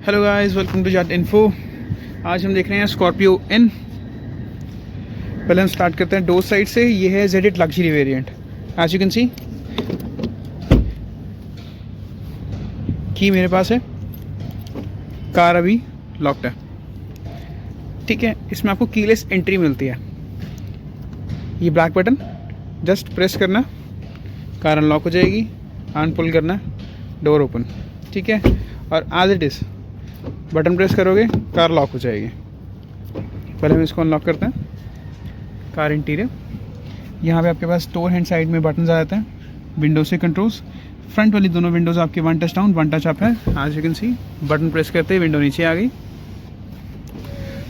Hello guys, welcome to Jat info. आज हम देख रहे हैं स्कॉर्पियो एन। पहले हम स्टार्ट करते हैं डोर साइड से। ये है Z eight luxury variant. As you can see की मेरे पास है। कार अभी लॉक्ड है, ठीक है। इसमें आपको कीलेस एंट्री मिलती है। ये ब्लैक बटन जस्ट प्रेस करना, कार अनलॉक हो जाएगी। अनपुल करना, डोर ओपन, ठीक है। और as it is button press करोगे, कार लॉक हो जाएगी। पहले हम इसको अनलॉक करते हैं। कार इंटीरियर, यहाँ पे आपके पास डोर हैंड साइड में बटन आ जाते हैं। विंडो से कंट्रोल्स, फ्रंट वाली दोनों विंडोज़ आपकी one touch down one touch up है। आज you can C button press करते ही विंडो नीचे आ गई,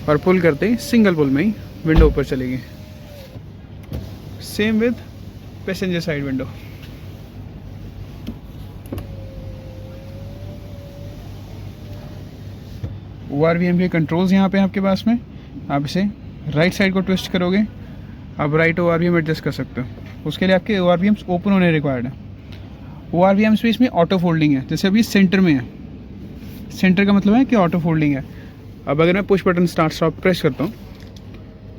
और पुल करते ही सिंगल पुल में ही विंडो ऊपर चलेगी। Same with passenger side window. ORVM के कंट्रोल्स यहाँ पे आपके पास में। आप इसे राइट साइड को ट्विस्ट करोगे, आप राइट ORVM एडजस्ट कर सकते हो। उसके लिए आपके ORVMs ओपन होने रिक्वायर्ड है। ORVMs भी इसमें ऑटो फोल्डिंग है। जैसे अभी सेंटर में है, सेंटर का मतलब है कि ऑटो फोल्डिंग है। अब अगर मैं push button start stop press करता हूँ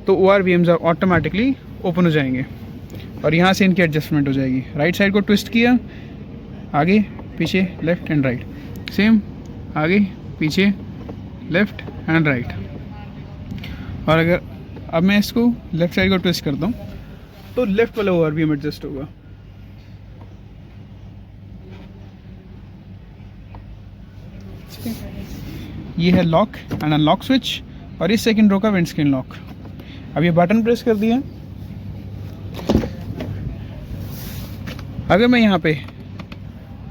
तो ORVMs ऑटोमेटिकली ओपन हो जाएंगे, और यहाँ से इनकी एडजस्टमेंट हो जाएगी। राइट साइड को ट्विस्ट किया, आगे पीछे लेफ्ट एंड राइट, सेम आगे पीछे लेफ्ट एंड राइट। और अगर अब मैं इसको लेफ्ट साइड को ट्विस्ट करता हूँ तो लेफ्ट वाला ORVM एडजस्ट होगा। ये है लॉक एंड अनलॉक स्विच, और इस सेकंड रो का विंड स्क्रीन लॉक। अब ये बटन प्रेस कर दिया। अगर मैं यहाँ पे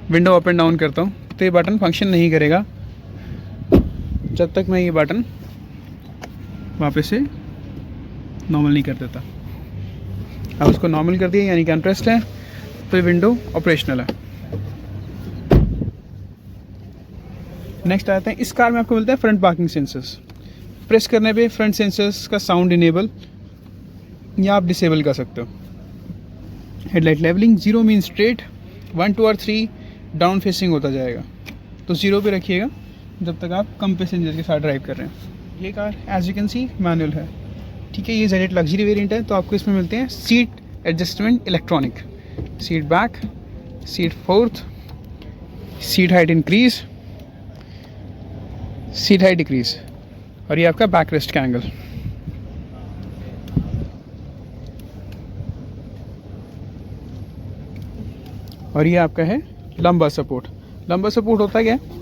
विंडो अप एंड डाउन करता हूँ तो ये बटन फंक्शन नहीं करेगा जब तक मैं ये बटन वापस से नॉर्मल नहीं कर देता। अब उसको नॉर्मल कर दिया, यानी कि अनप्रेस्ड है, तो ये विंडो ऑपरेशनल है। नेक्स्ट आते हैं, इस कार में आपको मिलता है फ्रंट पार्किंग सेंसर्स। प्रेस करने पे फ्रंट सेंसर्स का साउंड इनेबल या आप डिसेबल कर सकते हो। हेडलाइट लेवलिंग, 0 मीन स्ट्रेट, 1 2 और 3 डाउन फेसिंग होता जाएगा। तो 0 पे रखिएगा जब तक आप कम पैसेंजर के साथ ड्राइव कर रहे हैं। ये car as you can see manual है, ठीक है। ये जेड8 लग्जरी वेरिएंट है, तो आपको इसमें मिलते हैं seat adjustment electronic, seat back, seat fourth, seat height increase, seat height decrease, और ये आपका बैक रेस्ट का एंगल। और ये आपका है लंबा सपोर्ट। लंबा सपोर्ट होता क्या है,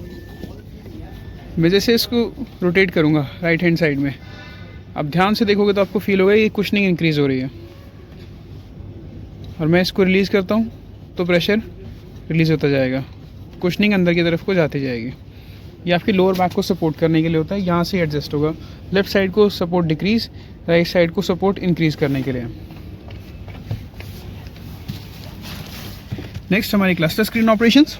मैं जैसे इसको रोटेट करूँगा राइट हैंड साइड में, अब ध्यान से देखोगे तो आपको फील होगा ये कुशनिंग इंक्रीज़ हो रही है। और मैं इसको रिलीज़ करता हूँ तो प्रेशर रिलीज़ होता जाएगा, कुशनिंग अंदर की तरफ को जाती जाएगी। ये आपकी लोअर बैक को सपोर्ट करने के लिए होता है, यहाँ से एडजस्ट होगा। लेफ्ट साइड को सपोर्ट डिक्रीज़, राइट साइड को सपोर्ट इंक्रीज़ करने के लिए। नेक्स्ट हमारी cluster screen operations.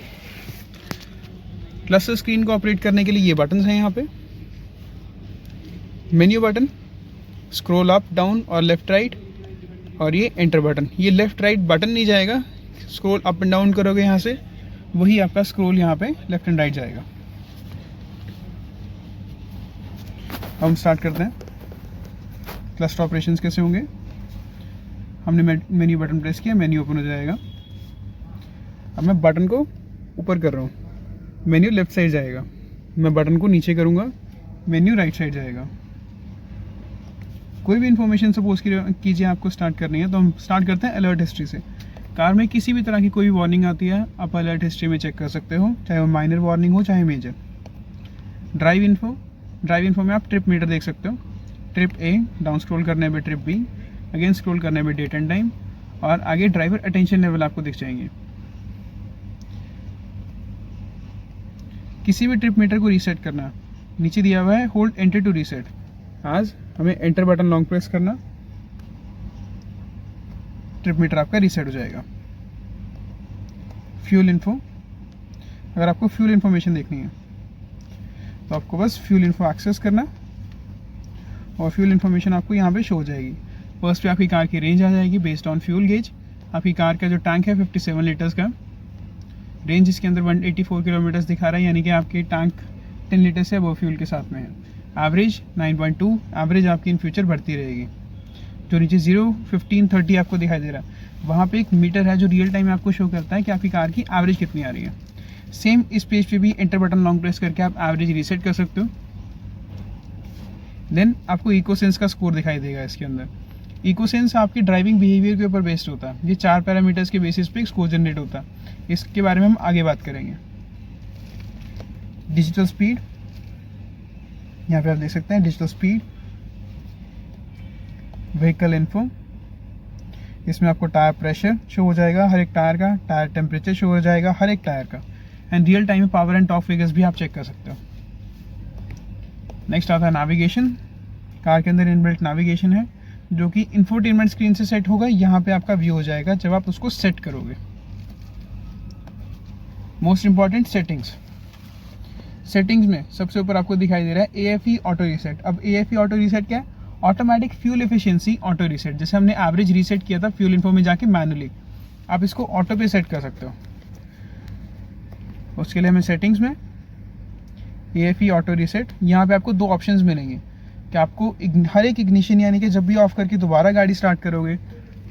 Cluster screen को ऑपरेट करने के लिए ये बटन्स हैं यहाँ पे। Menu button, scroll up down और लेफ्ट राइट, और ये एंटर बटन। ये लेफ्ट राइट बटन नहीं जाएगा, स्क्रॉल अप एंड डाउन करोगे यहाँ से, वही आपका स्क्रॉल यहाँ पे लेफ्ट एंड राइट जाएगा। हम स्टार्ट करते हैं क्लस्टर ऑपरेशंस कैसे होंगे। हमने मेन्यू बटन प्रेस किया, मेन्यू ओपन हो जाएगा। अब मैं बटन को ऊपर कर रहा हूँ, मेन्यू लेफ्ट साइड जाएगा। मैं बटन को नीचे करूँगा, मेन्यू राइट साइड जाएगा। कोई भी इन्फॉर्मेशन सपोज कीजिए आपको स्टार्ट करनी है, तो हम स्टार्ट करते हैं अलर्ट हिस्ट्री से। कार में किसी भी तरह की कोई भी वार्निंग आती है, आप अलर्ट हिस्ट्री में चेक कर सकते हो, चाहे वो माइनर वार्निंग हो चाहे मेजर। ड्राइव इन्फो में आप ट्रिप मीटर देख सकते हो। ट्रिप ए, डाउन स्क्रॉल करने पे ट्रिप बी, अगेन स्क्रॉल करने पे डेट एंड टाइम, और आगे ड्राइवर अटेंशन लेवल आपको दिख जाएंगे। किसी भी ट्रिप मीटर को रीसेट करना, नीचे दिया हुआ है होल्ड एंटर टू रीसेट। आज हमें एंटर बटन लॉन्ग प्रेस करना, ट्रिप मीटर आपका रीसेट हो जाएगा। फ्यूल इन्फो, अगर आपको फ्यूल इन्फॉर्मेशन देखनी है तो आपको बस फ्यूल इन्फो एक्सेस करना, और फ्यूल इन्फॉर्मेशन आपको यहाँ पे शो हो जाएगी। फर्स्ट पे आपकी कार की रेंज आ जाएगी बेस्ड ऑन फ्यूल गेज। आपकी कार का जो टैंक है 57 लीटर्स का, रेंज इसके अंदर 184 किलोमीटर्स दिखा रहा है, यानी कि आपके टैंक 10 लीटर से अबव फ्यूल के साथ में है। एवरेज 9.2, एवरेज आपकी इन फ्यूचर बढ़ती रहेगी। जो नीचे 0, 15, 30 आपको दिखाई दे रहा है, वहाँ पे एक मीटर है जो रियल टाइम में आपको शो करता है कि आपकी कार की एवरेज कितनी आ रही है। सेम इस पेज पे भी एंटर बटन लॉन्ग प्रेस करके आप एवरेज रीसेट कर सकते हो। देन आपको इकोसेंस का स्कोर दिखाई देगा इसके अंदर। इकोसेंस आपकी ड्राइविंग बिहेवियर के ऊपर बेस्ड होता है। ये 4 पैरामीटर्स के बेसिस पे एक स्कोर जनरेट होता है। इसके बारे में हम आगे बात करेंगे। डिजिटल स्पीड, यहाँ पे आप देख सकते हैं डिजिटल स्पीड, व्हीकल इन्फो, इसमें आपको टायर प्रेशर शो हो जाएगा हर एक टायर का, टायर टेम्परेचर शो हो जाएगा हर एक टायर का, एंड रियल टाइम में पावर एंड टॉप फिगर्स भी आप चेक कर सकते हो। नेक्स्ट आता है नेविगेशन। कार के अंदर इनबिल्ट नेविगेशन है जो कि इंफोटेनमेंट स्क्रीन से सेट होगा। यहाँ पे आपका व्यू हो जाएगा जब आप उसको सेट करोगे। मोस्ट इंपॉर्टेंट सेटिंग्स, सेटिंग्स में सबसे ऊपर आपको दिखाई दे रहा है AFE ऑटो रीसेट। अब AFE ऑटो रीसेट क्या है? Automatic fuel efficiency auto reset. जैसे हमने एवरेज रीसेट किया था फ्यूल इन्फो में जाके मैनुअली, आप इसको ऑटो पे सेट कर सकते हो। उसके लिए हमें सेटिंग्स में AFE ऑटो रीसेट, यहाँ पे आपको 2 ऑप्शंस मिलेंगे कि आपको हर एक इग्निशन यानी कि जब भी ऑफ करके दोबारा गाड़ी स्टार्ट करोगे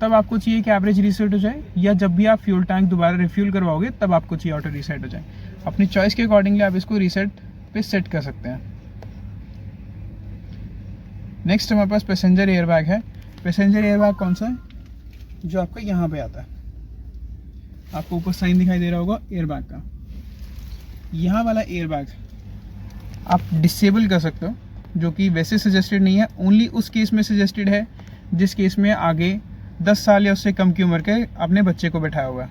तब आपको चाहिए कि एवरेज रीसेट हो जाए, या जब भी आप फ्यूल टैंक दोबारा रिफ्यूल करवाओगे तब आपको चाहिए ऑटो रीसेट हो जाए। अपनी चॉइस के अकॉर्डिंगली आप इसको रीसेट पे सेट कर सकते हैं। नेक्स्ट हमारे पास पैसेंजर एयरबैग है। पैसेंजर एयरबैग कौन सा है? जो आपका यहाँ पे आता है, आपको ऊपर साइन दिखाई दे रहा होगा एयरबैग का। यहाँ वाला एयरबैग आप डिसेबल कर सकते हो, जो कि वैसे सजेस्टेड नहीं है। ओनली उस केस में सजेस्टेड है जिस केस में आगे 10 साल या उससे कम की उम्र के अपने बच्चे को बैठाया हुआ है।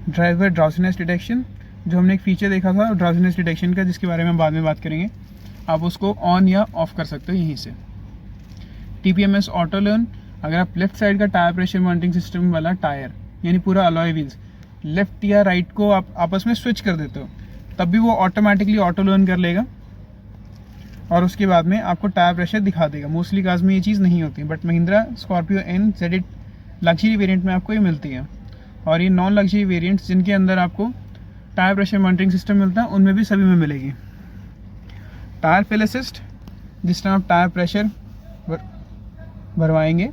ड्राइवर ड्राउजीनेस डिटेक्शन, जो हमने एक फीचर देखा था ड्राउजीनेस डिटेक्शन का, जिसके बारे में हम बाद में बात करेंगे, आप उसको ऑन या ऑफ कर सकते हो यहीं से। TPMS ऑटो लर्न, अगर आप लेफ्ट साइड का टायर प्रेशर मॉनिटरिंग सिस्टम वाला टायर यानी पूरा अलॉय व्हील्स लेफ्ट या राइट को आप आपस में स्विच कर देते हो, तब भी वो ऑटोमेटिकली ऑटो लर्न कर लेगा और उसके बाद में आपको टायर प्रेशर दिखा देगा। मोस्टली कार्स में ये चीज़ नहीं होती, but Mahindra Scorpio N ZD luxury variant में आपको ये मिलती है। और ये नॉन लग्जरी वेरिएंट्स जिनके अंदर आपको टायर प्रेशर मॉनिटरिंग सिस्टम मिलता है उनमें भी सभी में मिलेगी। टायर फिल असिस्ट, जिस टाइम आप टायर प्रेशर भरवाएंगे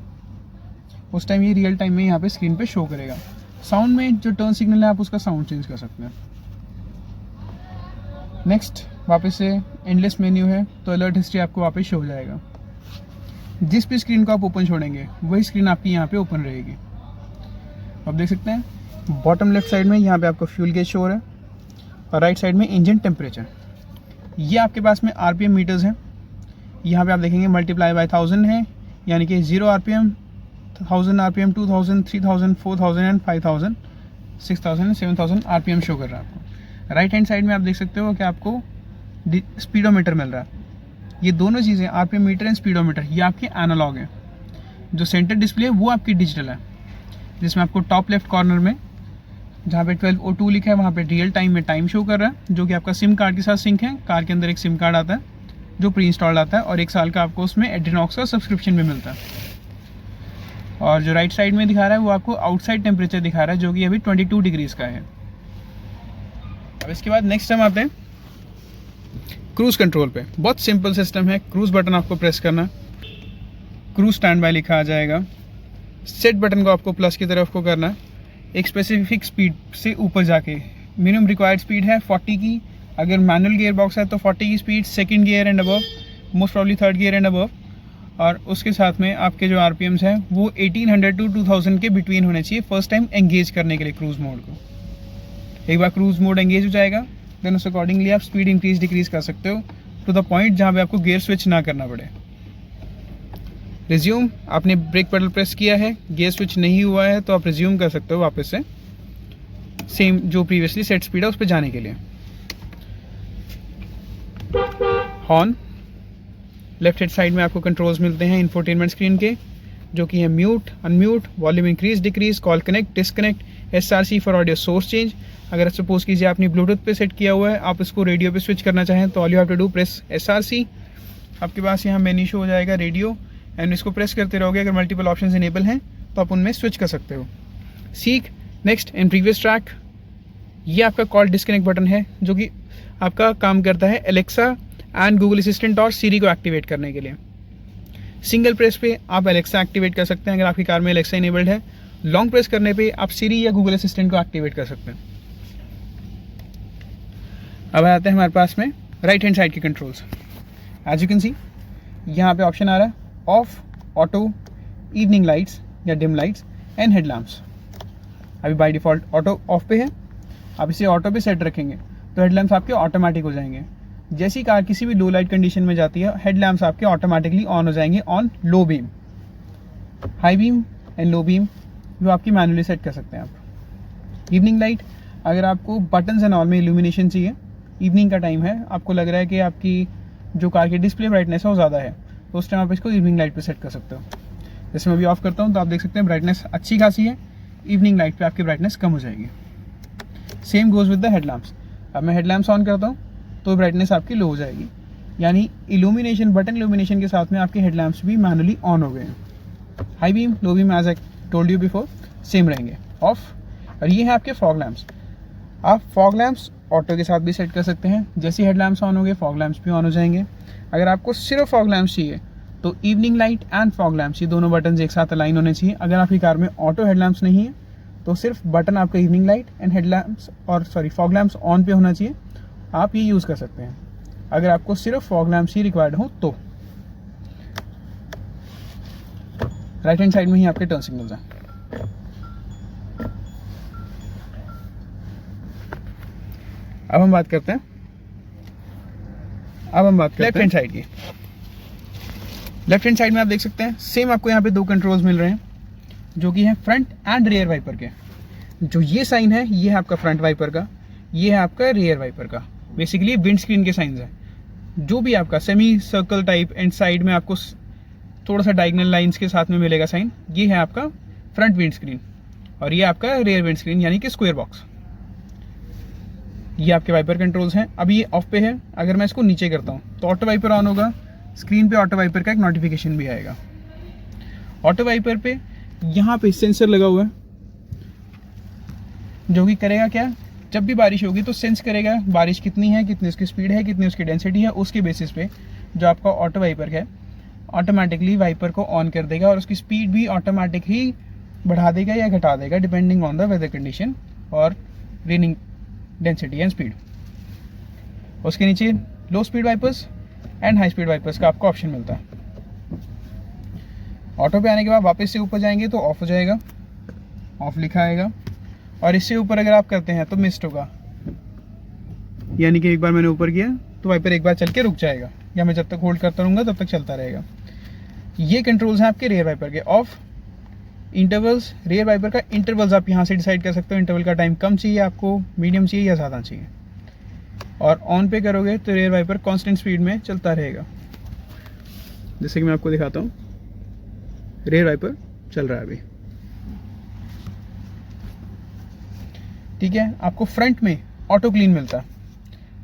उस टाइम ये रियल टाइम में यहाँ पे स्क्रीन पे शो करेगा। साउंड में जो टर्न सिग्नल है आप उसका साउंड चेंज कर सकते हैं। नेक्स्ट वापस से एंडलेस मेन्यू है, तो अलर्ट हिस्ट्री आपको वापस शो हो जाएगा। जिस भी स्क्रीन को आप ओपन छोड़ेंगे वही स्क्रीन आपकी यहाँ पे ओपन रहेगी। आप देख सकते हैं बॉटम लेफ्ट साइड में यहाँ पे आपको फ्यूल गेज शो हो रहा है और राइट साइड में इंजन टेम्परेचर। ये आपके पास में RPM मीटर्स हैं। यहाँ पे आप देखेंगे मल्टीप्लाई बाय 1000 है, यानी कि 0 RPM, 1000 RPM, 2000, 3000, 4000 and 5000, 6000 and 7000 RPM show कर रहा है आपको। राइट हैंड साइड में आप देख सकते हो कि आपको स्पीडोमीटर मिल रहा है। ये दोनों चीज़ें RPM मीटर एंड स्पीडोमीटर ये आपके एनालॉग है। जो सेंटर डिस्प्ले है वो आपकी डिजिटल है, जिसमें आपको टॉप लेफ्ट कॉर्नर में जहाँ पे 1202 लिखा है वहाँ पे रियल टाइम में टाइम शो कर रहा है, जो कि आपका सिम कार्ड के साथ सिंक है। कार के अंदर एक सिम कार्ड आता है जो प्री इंस्टॉल्ड आता है और 1 साल का आपको उसमें एड्रीनॉक्स का सब्सक्रिप्शन भी मिलता है। और जो राइट साइड में दिखा रहा है वो आपको आउटसाइड टेम्परेचर दिखा रहा है, जो कि अभी 22 डिग्रीज का है। अब इसके बाद नेक्स्ट हम आते हैं क्रूज कंट्रोल पे। बहुत सिंपल सिस्टम है। क्रूज बटन आपको प्रेस करना, क्रूज स्टैंड बाय लिखा आ जाएगा। सेट बटन को आपको प्लस की तरफ को करना, एक स्पेसिफिक स्पीड से ऊपर जाके। मिनिमम रिक्वायर्ड स्पीड है 40 की, अगर मैनुअल गियर बॉक्स है तो 40 की speed, second gear and above, most probably third gear and above. और उसके साथ में आपके जो RPMs हैं वो 1800 टू 2000 के बिटवीन होने चाहिए फर्स्ट टाइम एंगेज करने के लिए क्रूज मोड को। एक बार क्रूज मोड एंगेज हो जाएगा देन उस अकॉर्डिंगली आप स्पीड इंक्रीज डिक्रीज कर सकते हो टू द पॉइंट जहाँ पे आपको गियर स्विच ना करना पड़े। रिज्यूम, आपने ब्रेक पेडल प्रेस किया है, गियर स्विच नहीं हुआ है तो आप रिज्यूम कर सकते हो वापस से सेम जो प्रीवियसली सेट स्पीड है उस पर जाने के लिए। हॉर्न, लेफ्ट हैंड साइड में आपको कंट्रोल्स मिलते हैं इंफोटेनमेंट स्क्रीन के, जो कि है mute, unmute, volume increase decrease, call connect, disconnect, SRC for audio source change. अगर सपोज कीजिए आपने ब्लूटूथ पे सेट किया हुआ है, आप इसको रेडियो पे स्विच करना चाहें तो all you have to do press SRC। आपके पास यहाँ मेन्यू शो हो जाएगा रेडियो, एंड इसको प्रेस करते रहोगे। अगर मल्टीपल ऑप्शंस इनेबल हैं तो आप उनमें स्विच कर सकते हो। Seek, next and previous track, ये आपका कॉल डिस्कनेक्ट बटन है, जो कि आपका काम करता है एलेक्सा एंड गूगल असिस्टेंट और सीरी को एक्टिवेट करने के लिए। सिंगल प्रेस पे आप एलेक्सा एक्टिवेट कर सकते हैं अगर आपकी कार में एलेक्सा इनेबल्ड है। लॉन्ग प्रेस करने पे आप सीरी या गूगल असिस्टेंट को एक्टिवेट कर सकते हैं। अब आते हैं हमारे पास में राइट हैंड साइड के controls. As you can see यहाँ पे ऑप्शन आ रहा है ऑफ, ऑटो, इवनिंग लाइट्स या डिम लाइट्स एंड हेडलैम्प्स। अभी बाय डिफ़ॉल्ट ऑटो ऑफ पे है, आप इसे ऑटो पे सेट रखेंगे तो हेडलैम्प्स आपके ऑटोमेटिक हो जाएंगे। जैसी कार किसी भी लो लाइट कंडीशन में जाती है हेडलैम्प्स आपके ऑटोमेटिकली ऑन हो जाएंगे on low beam. High beam and low beam वो आपकी मैनुअली सेट कर सकते हैं आप। इवनिंग लाइट, अगर आपको बटन्स एंड ऑल में इल्यूमिनेशन चाहिए, इवनिंग का टाइम है, आपको लग रहा है कि आपकी जो कार की डिस्प्ले ब्राइटनेस है वो ज़्यादा है, तो उस टाइम आप इसको इवनिंग लाइट पे सेट कर सकते हो। जैसे मैं अभी ऑफ करता हूँ तो आप देख सकते हैं ब्राइटनेस अच्छी खासी है, इवनिंग लाइट पे आपकी ब्राइटनेस कम हो जाएगी। Same goes with the headlamps. अब मैं हेडलैम्प्स ऑन करता हूँ तो ब्राइटनेस आपकी लो हो जाएगी, यानी इल्यूमिनेशन, बटन इल्यूमिनेशन के साथ में आपके हेडलैम्प्स भी मैनुअली ऑन हो गए हैं। High beam, low beam as I told you before same रहेंगे ऑफ। और ये है आपके फॉग लैम्प्स। आप फॉग लैम्प्स ऑटो के साथ भी सेट कर सकते हैं। जैसे हेडलैम्प्स ऑन हो गए फॉग लैम्प्स भी ऑन हो जाएंगे। अगर आपको सिर्फ फॉग लैम्प्स चाहिए तो evening light and fog lamps ये दोनों बटन एक साथ अलाइन होने चाहिए। अगर आपकी कार में ऑटो हेडलैम्प्स नहीं है तो सिर्फ बटन आपका इवनिंग लाइट एंड हेडलैम्प्स और फॉग लैम्प्स ऑन पे होना चाहिए, आप ये यूज़ कर सकते हैं। अगर आपको सिर्फ फॉग लैम्प्स ही रिक्वायर्ड हो तो राइट हैंड साइड में ही आपके टर्न सिग्नल्स हैं। अब हम बात करते हैं लेफ्ट हैंड साइड की। लेफ्ट हैंड साइड में आप देख सकते हैं सेम आपको यहाँ पे दो कंट्रोल्स मिल रहे हैं जो कि है फ्रंट एंड रियर वाइपर के। जो ये साइन है ये है आपका फ्रंट वाइपर का, ये है आपका रियर वाइपर का। बेसिकली विंड स्क्रीन के साइंस हैं। जो भी आपका semi circle type and side में आपको थोड़ा सा डायगोनल लाइंस के साथ में मिलेगा साइन, ये है आपका फ्रंट विंड स्क्रीन और ये आपका रियर विंड स्क्रीन यानी कि स्क्वायर बॉक्स। ये आपके वाइपर कंट्रोल्स हैं। अभी ये ऑफ पे है, अगर मैं इसको नीचे करता हूँ तो ऑटो वाइपर ऑन होगा, स्क्रीन पे ऑटो वाइपर का एक नोटिफिकेशन भी आएगा। ऑटो वाइपर पे यहाँ पे सेंसर लगा हुआ है जो कि करेगा क्या, जब भी बारिश होगी तो सेंस करेगा बारिश कितनी है, कितनी उसकी स्पीड है, कितनी उसकी डेंसिटी है। उसके बेसिस पे जो आपका ऑटो वाइपर है ऑटोमेटिकली वाइपर को ऑन कर देगा और उसकी स्पीड भी ऑटोमेटिक ही बढ़ा देगा या घटा देगा depending on the weather condition और रेनिंग डेंसिटी एंड स्पीड। उसके नीचे low speed wipers and high speed wipers का आपको ऑप्शन मिलता है। ऑटो पे आने के बाद वापस से ऊपर जाएंगे तो ऑफ हो जाएगा, ऑफ लिखा आएगा। और इससे ऊपर अगर आप करते हैं तो मिस्ट होगा, यानी कि एक बार मैंने ऊपर किया तो वाइपर एक बार चल के रुक जाएगा, या मैं जब तक होल्ड करता रहूँगा तब तक चलता रहेगा। ये कंट्रोल्स हैं आपके रियर वाइपर के। ऑफ, इंटरवल्स, रियर वाइपर का इंटरवल्स आप यहाँ से डिसाइड कर सकते हो। इंटरवल का टाइम कम चाहिए आपको, मीडियम चाहिए या ज़्यादा चाहिए। और ऑन पे करोगे तो रियर वाइपर कांस्टेंट स्पीड में चलता रहेगा। जैसे कि मैं आपको दिखाता हूँ, रियर वाइपर चल रहा है अभी, ठीक है। आपको फ्रंट में ऑटो क्लीन मिलता है।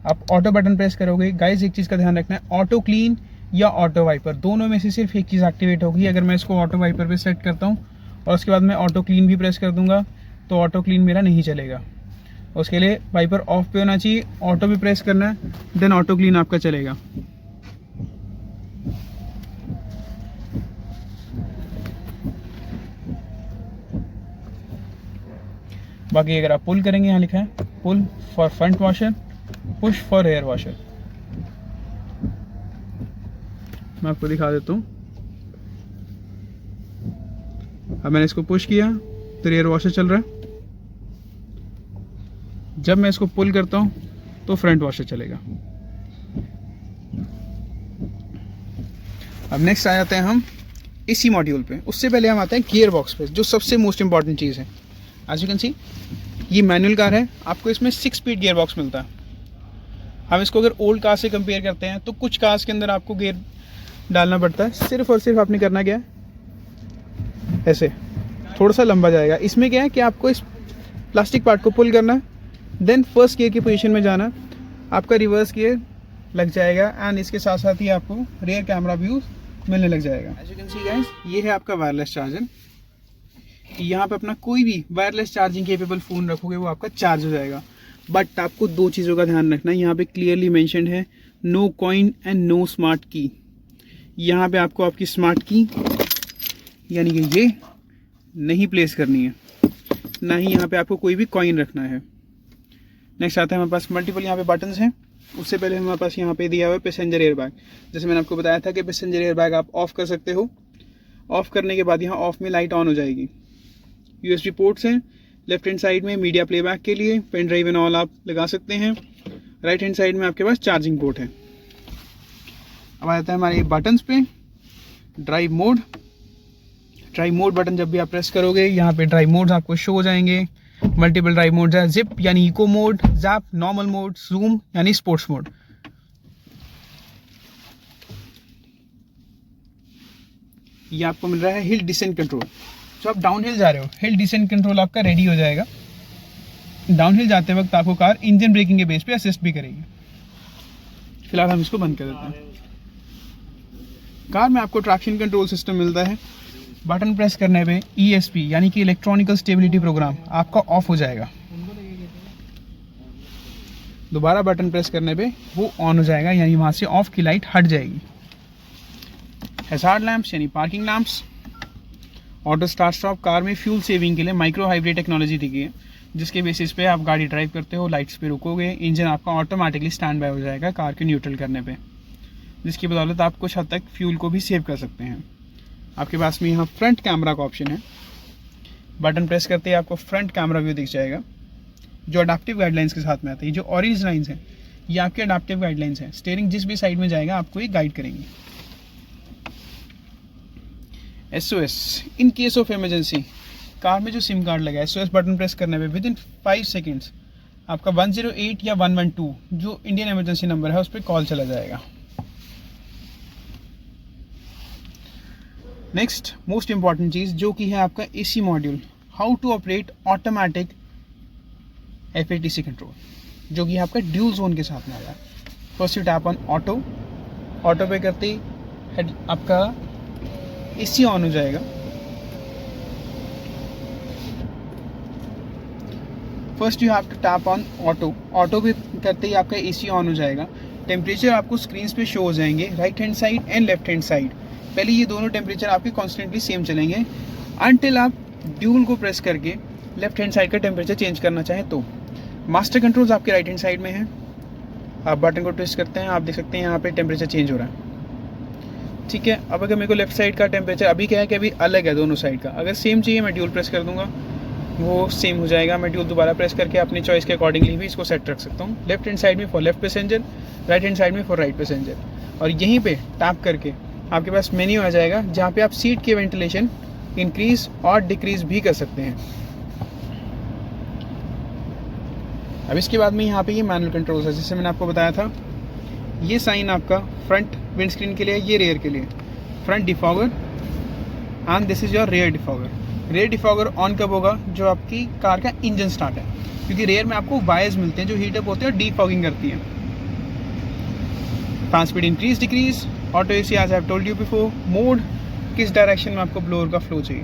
आप ऑटो बटन प्रेस करोगे, गाइस एक चीज़ का ध्यान रखना है, ऑटो क्लीन या ऑटो वाइपर दोनों में से सिर्फ एक चीज़ एक्टिवेट होगी। अगर मैं इसको ऑटो वाइपर पे सेट करता हूँ और उसके बाद मैं ऑटो क्लीन भी प्रेस कर दूंगा तो ऑटो क्लीन मेरा नहीं चलेगा। उसके लिए वाइपर ऑफ पे होना चाहिए, ऑटो भी प्रेस करना है, देन ऑटो क्लीन आपका चलेगा। बाकी अगर आप पुल करेंगे, यहाँ लिखा है pull for front washer, push for rear washer. मैं आपको दिखा देता हूँ। अब मैंने इसको पुश किया तो रियर वॉशर चल रहा है। जब मैं इसको पुल करता हूँ तो फ्रंट वॉशर चलेगा। अब नेक्स्ट आ जाते हैं हम इसी मॉड्यूल पे। उससे पहले हम आते हैं गियर बॉक्स पे, जो सबसे मोस्ट इंपॉर्टेंट चीज़ है। एज यू कैन सी ये मैनुअल कार है, आपको इसमें 6 स्पीड गियर बॉक्स मिलता है। हम इसको अगर ओल्ड कार से कंपेयर करते हैं तो कुछ कार्स के अंदर आपको गियर डालना पड़ता है। सिर्फ और सिर्फ आपने करना क्या है, ऐसे थोड़ा सा लंबा जाएगा। इसमें क्या है कि आपको इस प्लास्टिक पार्ट को पुल करना है, देन फर्स्ट गियर की पोजीशन में जाना, आपका रिवर्स गियर लग जाएगा एंड इसके साथ साथ ही आपको रियर कैमरा व्यू मिलने लग जाएगा। As you can see guys, ये है आपका वायरलेस चार्जर। यहाँ पे अपना कोई भी वायरलेस चार्जिंग केपेबल फ़ोन रखोगे वो आपका चार्ज हो जाएगा। बट आपको दो चीज़ों का ध्यान रखना है। यहाँ पे क्लियरली मेंशन्ड है no coin and no smart key. यहाँ पे आपको आपकी स्मार्ट की यानी कि ये नहीं प्लेस करनी है, ना ही यहाँ पे आपको कोई भी कॉइन रखना है। नेक्स्ट आता है हमारे पास मल्टीपल यहाँ पे बटन्स हैं। उससे पहले हमारे पास यहाँ पे दिया हुआ है पैसेंजर एयरबैग। जैसे मैंने आपको बताया था कि पैसेंजर एयरबैग आप ऑफ कर सकते हो। ऑफ करने के बाद यहाँ ऑफ में लाइट ऑन हो जाएगी। USB पोर्ट्स हैं लेफ्ट हैंड साइड में मीडिया प्लेबैक के लिए, पेन ड्राइव एंड ऑल आप लगा सकते हैं। राइट हैंड साइड में आपके पास चार्जिंग पोर्ट है। अब आता है हमारे बटन्स पे drive mode. Drive mode button जब भी आप प्रेस करोगे यहाँ पे ड्राइव मोड्स आपको शो हो जाएंगे। मल्टीपल ड्राइव मोड है, जिप यानी eco mode, zap normal mode, zoom यानी स्पोर्ट्स मोड। ये आपको मिल रहा है हिल डिसेंट कंट्रोल। जो आप डाउन हिल जा रहे हो हिल डिसेंट कंट्रोल आपका रेडी हो जाएगा। डाउन हिल जाते वक्त आपको कार इंजन ब्रेकिंग के बेस पे असिस्ट भी करेगी। फिलहाल हम इसको बंद कर देते हैं। कार में आपको ट्रैक्शन कंट्रोल सिस्टम मिलता है। बटन प्रेस करने पे ESP यानी कि इलेक्ट्रॉनिकल स्टेबिलिटी प्रोग्राम आपका ऑफ हो जाएगा। दोबारा बटन प्रेस करने पे वो ऑन हो जाएगा, यानी वहां से ऑफ की लाइट हट जाएगी। हैजार्ड लैंप्स यानी parking lamps. Auto start stop car में फ्यूल सेविंग के लिए माइक्रो हाइब्रिड टेक्नोलॉजी दी गई है, जिसके बेसिस पे आप गाड़ी ड्राइव करते हो, लाइट्स पे रुकोगे, इंजन आपका ऑटोमेटिकली स्टैंड बाय हो जाएगा कार के न्यूट्रल करने पे, जिसकी बदौलत आप कुछ हद तक फ्यूल को भी सेव कर सकते हैं। आपके पास में यहाँ फ्रंट कैमरा का ऑप्शन है। बटन प्रेस करते ही आपको फ्रंट कैमरा व्यू दिख जाएगा, जो अडाप्टिव गाइडलाइंस के साथ में आता है। जो ऑरेंज लाइंस हैं ये आपके अडाप्टिव गाइडलाइंस हैं। स्टीयरिंग जिस भी साइड में जाएगा आपको ये गाइड करेंगे। SOS in case of emergency, car में जो सिम कार्ड लगा है SOS बटन प्रेस करने पे विद इन 5 सेकेंड्स आपका 108 या 112 जो इंडियन इमरजेंसी नंबर है उस पर कॉल चला जाएगा। नेक्स्ट मोस्ट इंपॉर्टेंट चीज़ जो कि है आपका AC module, how to operate automatic FATC control, जो कि आपका ड्यूल जोन के साथ में आ रहा है। First you tap on auto. Auto पे करते ही आपका AC ऑन हो जाएगा। First you have to tap on auto. Auto पे करते ही आपका AC ऑन हो जाएगा। टेम्परेचर आपको स्क्रीन पे शो हो जाएंगे, right hand side and left hand side. पहले ये दोनों टेम्परेचर आपके कॉन्स्टेंटली सेम चलेंगे अनटिल आप ड्यूल को प्रेस करके लेफ्ट हैंड साइड का टेम्परेचर चेंज करना चाहें तो। मास्टर कंट्रोल्स आपके राइट हैंड साइड में है। आप बटन को ट्विस्ट करते हैं, आप देख सकते हैं यहाँ पे टेम्परेचर चेंज हो रहा है। ठीक है, अब अगर मेरे को लेफ्ट साइड का टेम्परेचर अभी क्या है कि अभी अलग है दोनों साइड का, अगर सेम चाहिए मैं ड्यूल प्रेस कर दूंगा, वो सेम हो जाएगा। मैं ड्यूल दोबारा प्रेस करके अपनी चॉइस के अकॉर्डिंगली भी इसको सेट रख सकता हूँ। लेफ्ट हैंड साइड में for left passenger, right hand side में फॉर राइट पैसेंजर। और यहीं पे टैप करके आपके पास मेन्यू आ जाएगा जहाँ पे आप सीट के वेंटिलेशन इंक्रीज और डिक्रीज भी कर सकते हैं। अब इसके बाद में यहाँ पे ये मैनुअल कंट्रोल्स है, जैसे मैंने आपको बताया था। ये साइन आपका फ्रंट विंडस्क्रीन के लिए, ये रेयर के लिए। Front defogger and this is your rear defogger. Rear defogger on कब होगा? जो आपकी कार का इंजन स्टार्ट है, क्योंकि रेयर में आपको वायर्स मिलते हैं जो हीटअप होते हैं और डीफॉगिंग करती हैं। Fan speed increase decrease, auto AC as I have told you before. Mode किस डायरेक्शन में आपको ब्लोअर का फ्लो चाहिए,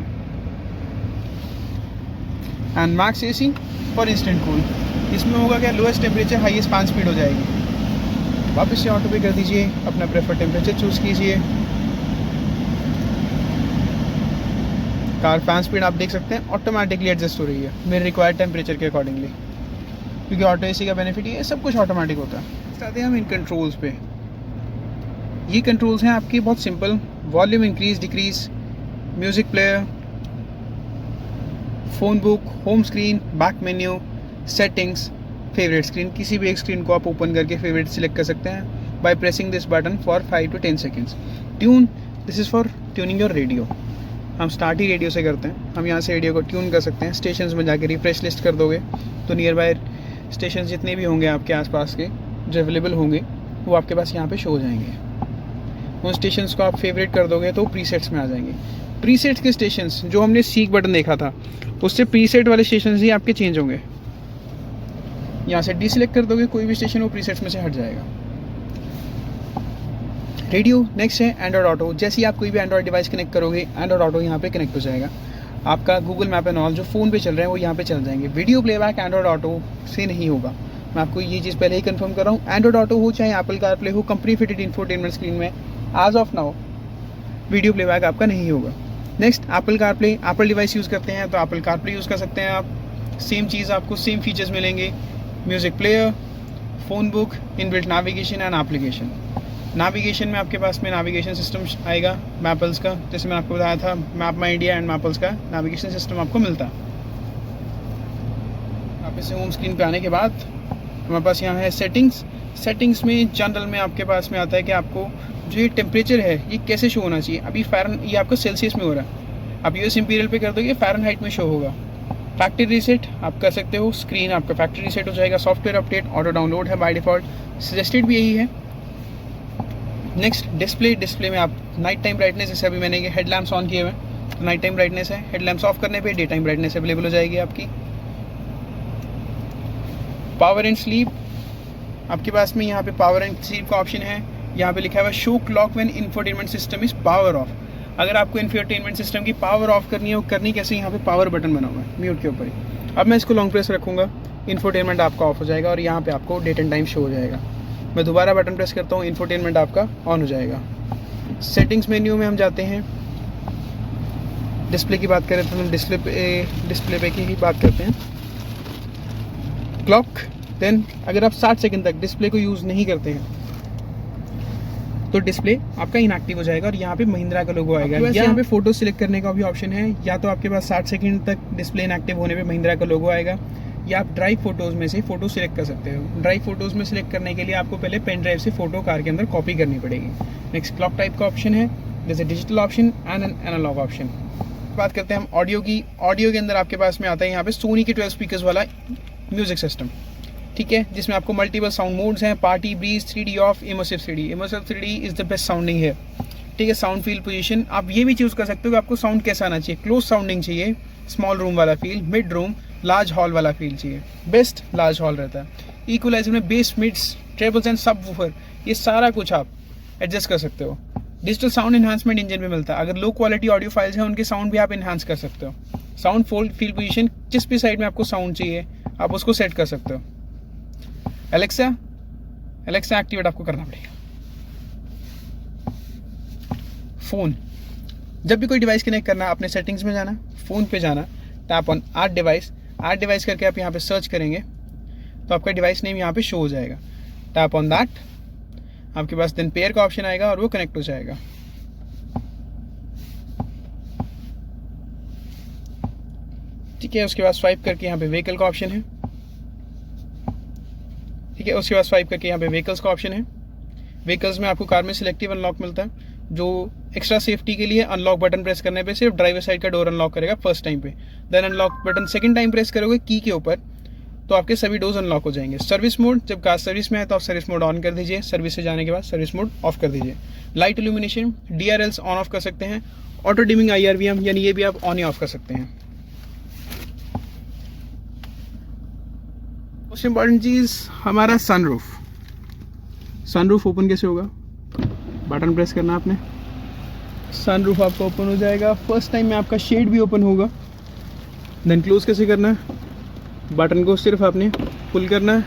and max AC for instant cool. इसमें होगा क्या, lowest temperature highest fan speed हो जाएगी। वापस से ऑटो पे कर दीजिए, अपना प्रेफर टेम्परेचर चूज कीजिए। कार फैन स्पीड आप देख सकते हैं ऑटोमेटिकली एडजस्ट हो रही है मेरे रिक्वायर्ड टेम्परेचर के अकॉर्डिंगली, क्योंकि ऑटो AC का बेनिफिट ये है सब कुछ ऑटोमेटिक होता है। आते हैं हम इन कंट्रोल्स पे। ये कंट्रोल्स हैं आपके बहुत simple. Volume increase decrease, music player, phone book, home screen, back menu, settings, favourite screen. किसी भी एक स्क्रीन को आप ओपन करके फेवरेट सिलेक्ट कर सकते हैं by pressing this button for 5 to 10 seconds. Tune, this is for tuning your radio. हम स्टार्ट ही रेडियो से करते हैं। हम यहाँ से रेडियो को ट्यून कर सकते हैं। स्टेशंस में जाके रिफ्रेश लिस्ट कर दोगे तो नियर बाय स्टेशन जितने भी होंगे आपके आसपास के जो अवेलेबल होंगे वो आपके पास यहाँ पे शो हो जाएंगे। उन स्टेशंस को आप फेवरेट कर दोगे तो प्रीसेट्स में आ जाएंगे। प्रीसेट्स के स्टेशंस जो हमने सीक बटन देखा था उससे प्रीसेट वाले स्टेशंस ही आपके चेंज होंगे। यहाँ से डीसिलेक्ट कर दोगे कोई भी स्टेशन, वो प्रीसेट्स में से हट जाएगा। रेडियो नेक्स्ट है एंड्रॉइड ऑटो। जैसे ही आप कोई भी एंड्रॉइड डिवाइस कनेक्ट करोगे एंड्रॉइड ऑटो यहाँ पे कनेक्ट हो जाएगा। आपका गूगल मैप एंड ऑल जो फ़ोन पे चल रहे हैं वो यहाँ पे चल जाएंगे। वीडियो प्लेबैक एंड्रॉइड ऑटो से नहीं होगा, मैं आपको ये चीज़ पहले ही कंफर्म कर रहा हूँ। एंड्रॉइड ऑटो हो चाहे एप्पल कारप्ले हो, कंपनी फिटेड इंफोटेनमेंट स्क्रीन में as of now video playback आपका नहीं होगा। Next Apple CarPlay, Apple device use करते हैं तो एप्पल कारप्ले यूज़ कर सकते हैं आप। सेम चीज़ आपको सेम फीचर्स मिलेंगे, music player, phone book, inbuilt navigation and application. Navigation में आपके पास में नेविगेशन सिस्टम आएगा मैपल्स का, जैसे मैंने आपको बताया था map my India and Mappls का नेविगेशन सिस्टम आपको मिलता है। आप इसे होम स्क्रीन पे आने के बाद हमारे पास यहाँ है सेटिंग्स। सेटिंग्स में जनरल में आपके पास में आता है कि आपको जो ये टेम्परेचर है ये कैसे शो होना चाहिए। अभी ये आपको सेल्सियस में हो रहा है, आप यूएस इंपीरियल पे कर दोगे फ़ारेनहाइट में शो होगा। फैक्ट्री रीसेट आप कर सकते हो, स्क्रीन आपका फैक्ट्री रीसेट हो जाएगा। सॉफ्टवेयर अपडेट ऑटो डाउनलोड है बाय डिफ़ॉल्ट, सजेस्टेड भी यही है। नेक्स्ट डिस्प्ले में आप नाइट टाइम ब्राइटनेस, जैसे अभी मैंने ये हेडलैम्प्स ऑन किए हुए हैं तो नाइट टाइम ब्राइटनेस है, हेडलैम्प्स ऑफ करने पे डे टाइम ब्राइटनेस अवेलेबल हो जाएगी आपकी। पावर एंड स्लीप आपके पास में यहाँ पे पावर एंड स्लीप का ऑप्शन है। यहाँ पे लिखा हुआ है show clock when infotainment system is power of. अगर आपको इंफोटेनमेंट सिस्टम की पावर ऑफ करनी है, वो करनी कैसे, यहाँ पे पावर बटन बना हुआ है म्यूट के ऊपर ही। अब मैं इसको लॉन्ग प्रेस रखूँगा, इंफोटेनमेंट आपका ऑफ हो जाएगा और यहाँ पे आपको डेट एंड टाइम शो हो जाएगा। मैं दोबारा बटन प्रेस करता हूँ, इंफोटेनमेंट आपका ऑन हो जाएगा। सेटिंग्स मेन्यू में हम जाते हैं, डिस्प्ले की बात करें तो हम डिस्प्ले पे की ही बात करते हैं। क्लॉक, देन अगर आप 60 सेकंड तक डिस्प्ले को यूज़ नहीं करते हैं तो डिस्प्ले आपका इनएक्टिव हो जाएगा और यहाँ पे महिंद्रा का लोगो आएगा। यहाँ पे फोटो सिलेक्ट करने का भी ऑप्शन है, या तो आपके पास 60 सेकंड तक डिस्प्ले इनएक्टिव होने पे महिंद्रा का लोगो आएगा, या आप ड्राइव फोटोज़ में से फ़ोटो सिलेक्ट कर सकते हो। ड्राइव फोटोज़ में सिलेक्ट करने के लिए आपको पहले पेन ड्राइव से फ़ोटो कार के अंदर कॉपी करनी पड़ेगी। नेक्स्ट क्लॉक टाइप का ऑप्शन है, जैसे digital option and an analog option. बात करते हैं हम ऑडियो की। ऑडियो के अंदर आपके पास में आता है यहाँ पे सोनी के 12 स्पीकर्स वाला म्यूजिक सिस्टम, ठीक है, जिसमें आपको मल्टीपल साउंड मोड्स हैं, party, breeze, 3D off, immersive 3D। Immersive 3D is the best sounding है, ठीक है। साउंड फील पोजीशन आप ये भी चूज़ कर सकते हो कि आपको साउंड कैसा आना चाहिए, क्लोज साउंडिंग चाहिए, स्मॉल रूम वाला feel, mid room, large hall वाला फील चाहिए। बेस्ट लार्ज हॉल रहता है। इक्वलाइजर में बेस, मिड्स, ट्रेबल्स एंड सब वूफर, ये सारा कुछ आप एडजस्ट कर सकते हो। डिजिटल साउंड एनहांसमेंट इंजन में मिलता है, अगर लो क्वालिटी ऑडियो फाइल्स हैं उनके साउंड भी आप एनहांस कर सकते हो। साउंड फील पोजीशन, जिस भी साइड में आपको साउंड चाहिए आप उसको सेट कर सकते हो। एलेक्सा एक्टिवेट आपको करना पड़ेगा। फ़ोन, जब भी कोई डिवाइस कनेक्ट करना, अपने सेटिंग्स में जाना, फ़ोन पे जाना, टैप ऑन ऐड डिवाइस करके आप यहाँ पे सर्च करेंगे तो आपका डिवाइस नेम यहाँ पे शो हो जाएगा। टैप ऑन दैट, आपके पास देन पेयर का ऑप्शन आएगा और वो कनेक्ट हो जाएगा। ठीक है, उसके बाद स्वाइप करके यहाँ पे व्हीकल का ऑप्शन है, ठीक है। उसके बाद स्वाइप करके यहाँ पे व्हीकल्स का ऑप्शन है। व्हीकल्स में आपको कार में सिलेक्टिव अनलॉक मिलता है, जो एक्स्ट्रा सेफ्टी के लिए अनलॉक बटन प्रेस करने पे सिर्फ ड्राइवर साइड का डोर अनलॉक करेगा फर्स्ट टाइम पे। Then unlock button second time press करोगे की के ऊपर तो आपके सभी डोर्स अनलॉक हो जाएंगे। सर्विस मोड, जब कार सर्विस में है तो आप सर्विस मोड ऑन कर दीजिए, सर्विस से जाने के बाद सर्विस मोड ऑफ कर दीजिए। Light illumination, DRLs on off कर सकते हैं। ऑटो डिमिंग IRVM, यानी ये भी आप ऑन ही ऑफ कर सकते हैं। मोस्ट इम्पॉर्टेंट चीज़ हमारा सनरूफ ओपन कैसे होगा, बटन प्रेस करना आपने, सनरूफ आपका ओपन हो जाएगा। फर्स्ट टाइम में आपका शेड भी ओपन होगा। देन क्लोज कैसे करना है, बटन को सिर्फ आपने पुल करना है,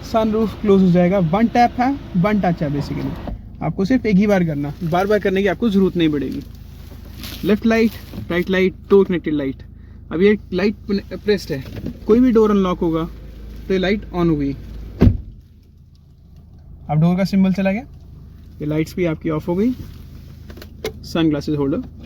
सनरूफ क्लोज हो जाएगा। वन टैप है, वन टच है बेसिकली, आपको सिर्फ एक ही बार करना, बार बार करने की आपको ज़रूरत नहीं पड़ेगी। Left light, right light, door connected light. अब ये लाइट प्रेस्ड है, कोई भी डोर अनलॉक होगा तो ये लाइट ऑन हो गई। अब डोर का सिंबल चला गया, ये लाइट्स भी आपकी ऑफ हो गई। Sun glasses holder